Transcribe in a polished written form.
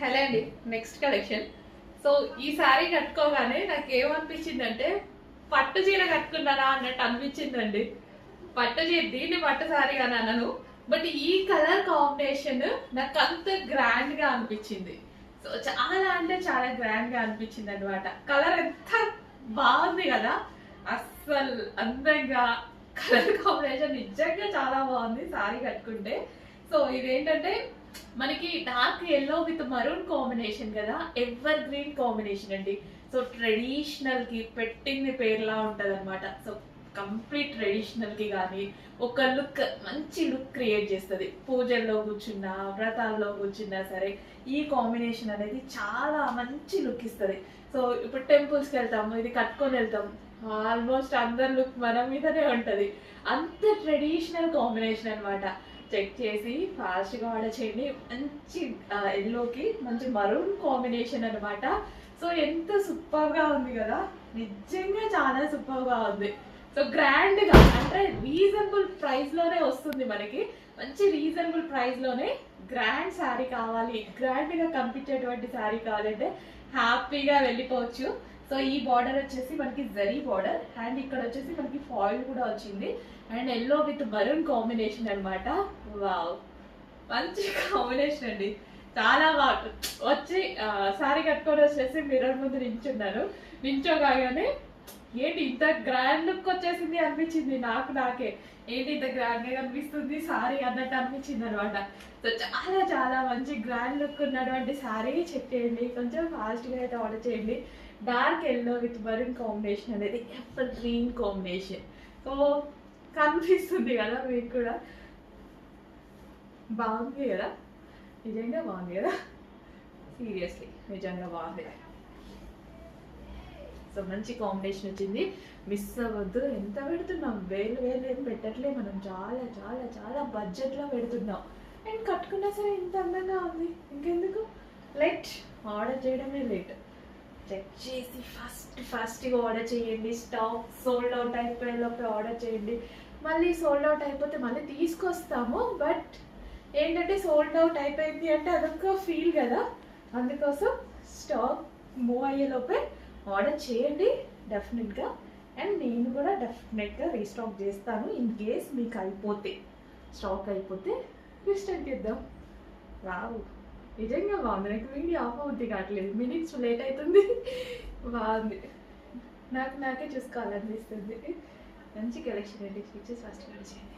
Hello అండి. Next collection. So ఈ శారీ కట్టుకోగానే నాకు ఏమనిపించిందంటే పట్టు చీర కట్టుకున్నారా అన్నట్టు అనిపించిందండి. పట్టు చీర దీన్ని పట్టు శారీ అని అనను, బట్ ఈ కలర్ కాంబినేషన్ నాకు అంత గ్రాండ్ గా అనిపించింది. సో చాలా అంటే చాలా గ్రాండ్ గా అనిపించింది అనమాట. కలర్ ఎంత బాగుంది కదా, అస్సలు అందంగా కలర్ కాంబినేషన్ నిజంగా చాలా బాగుంది శారీ కట్టుకుంటే. సో ఇదేంటంటే మనకి dark yellow with maroon combination కదా, ఎవర్ గ్రీన్ కాంబినేషన్ అండి. సో ట్రెడిషనల్ కి పెట్టింది పేర్లా ఉంటది అనమాట. సో కంప్లీట్ ట్రెడిషనల్ కి కానీ ఒక లుక్, మంచి లుక్ క్రియేట్ చేస్తుంది. పూజల్లో కూర్చున్నా, వ్రతాల్లో కూర్చున్నా సరే ఈ కాంబినేషన్ అనేది చాలా మంచి లుక్ ఇస్తుంది. సో ఇప్పుడు టెంపుల్స్కి వెళ్తాము, ఇది కట్టుకొని వెళ్తాం, ఆల్మోస్ట్ అందరి లుక్ మన మీదనే ఉంటుంది. అంత ట్రెడిషనల్ కాంబినేషన్ అనమాట. చెక్ చేసి ఫాస్ట్గా ఆర్డర్ చేయండి. మంచి ఎల్లోకి మంచి మరూన్ కాంబినేషన్ అనమాట. సో ఎంత సూపర్గా ఉంది కదా, నిజంగా చాలా సూపర్గా ఉంది. సో గ్రాండ్గా అంటే రీజనబుల్ ప్రైస్లోనే వస్తుంది మనకి. మంచి రీజనబుల్ ప్రైస్లోనే గ్రాండ్ శారీ కావాలి, గ్రాండ్గా కనిపించేటువంటి శారీ కావాలంటే హ్యాపీగా వెళ్ళిపోవచ్చు. సో ఈ బార్డర్ వచ్చేసి మనకి జరీ బార్డర్, అండ్ ఇక్కడ వచ్చేసి మనకి ఫాయిల్ కూడా వచ్చింది, and yellow with maroon combination అనమాట. వావ్, మంచి కాంబినేషన్ అండి, చాలా బాగా వచ్చి శారీ కట్టుకొని వచ్చేసి మిర్రర్ ముందు నించున్నాను. నించోగానే ఏంటి ఇంత గ్రాండ్ లుక్ వచ్చేసింది అనిపించింది నాకే. ఏంటి ఇంత గ్రాండ్ గా కనిపిస్తుంది శారీ అన్నట్టు అనిపించింది అనమాట. సో చాలా చాలా మంచి గ్రాండ్ లుక్ ఉన్నటువంటి శారీ చెక్ చేయండి, కొంచెం ఫాస్ట్గా అయితే ఆర్డర్ చేయండి. Dark yellow with maroon combination అనేది ఎవర్ గ్రీన్ కాంబినేషన్. సో కనిపిస్తుంది కదా మీకు కూడా, బాగుంది కదా, నిజంగా బాగుంది కదా, సీరియస్లీ నిజంగా బాగుంది. సో మంచి కాంబినేషన్ వచ్చింది, మిస్ అవ్వద్దు. ఎంత పెడుతున్నాం, వేలు వేలు ఏం పెట్టట్లే మనం, చాలా చాలా చాలా బడ్జెట్లో పెడుతున్నాం. అండ్ కట్టుకున్నా సరే ఇంత అందంగా ఉంది, ఇంకెందుకు లేట్, ఆర్డర్ చేయడమే లేట్. చెక్ చేసి ఫాస్ట్గా ఆర్డర్ చేయండి. స్టాక్ సోల్డ్ అవుట్ అయిపోయేలోపే ఆర్డర్ చేయండి. మళ్ళీ సోల్డ్ అవుట్ అయిపోతే మళ్ళీ తీసుకొస్తాము, బట్ ఏంటంటే సోల్డ్ అవుట్ అయిపోయింది అంటే అదొక ఫీల్ కదా, అందుకోసం స్టాక్ మూవ్ అయ్యేలోపే ఆర్డర్ చేయండి డెఫినెట్గా. అండ్ నేను కూడా డెఫినెట్గా రీస్టాక్ చేస్తాను ఇన్ కేస్ మీకు అయిపోతే, స్టాక్ అయిపోతే రీస్టాక్ చేద్దాం. రావు, నిజంగా బాగుంది. నాకు వీడియో ఆఫ్ అవుద్ది కావట్లేదు, మినిట్స్ లేట్ అవుతుంది. బాగుంది, నాకే చూసుకోవాలనిపిస్తుంది. మంచి కలెక్షన్ అండి, ఫీచర్స్ ఫస్ట్ చేయండి.